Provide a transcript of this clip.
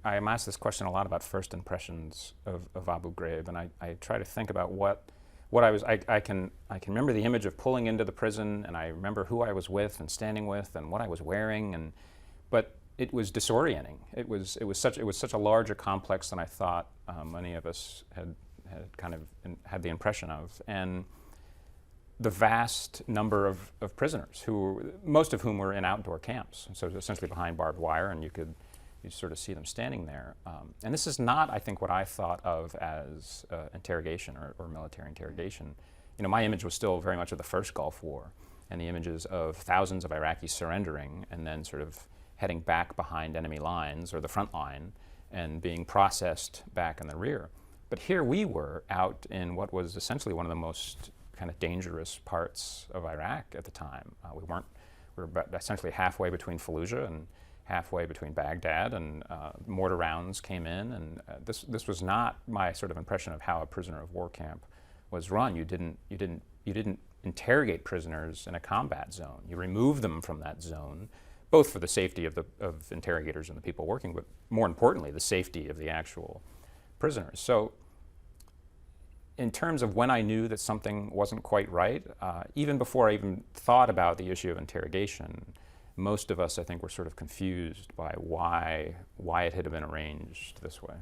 I'm asked this question a lot about first impressions of Abu Ghraib, and I try to think about what I was. I can remember the image of pulling into the prison, and I remember who I was with and standing with, and what I was wearing, but it was disorienting. It was such a larger complex than I thought many of us had kind of had the impression of, and the vast number of prisoners, most of whom were in outdoor camps, so essentially behind barbed wire, and you sort of see them standing there. And this is not, I think, what I thought of as interrogation or military interrogation. You know, my image was still very much of the first Gulf War, and the images of thousands of Iraqis surrendering and then sort of heading back behind enemy lines or the front line and being processed back in the rear. But here we were out in what was essentially one of the most kind of dangerous parts of Iraq at the time. We were essentially halfway between Fallujah and halfway between Baghdad, and mortar rounds came in, and this was not my sort of impression of how a prisoner of war camp was run. You didn't interrogate prisoners in a combat zone. You removed them from that zone, both for the safety of interrogators and the people working, but more importantly, the safety of the actual prisoners. So in terms of when I knew that something wasn't quite right, even before I even thought about the issue of interrogation, most of us, I think, were sort of confused by why it had been arranged this way.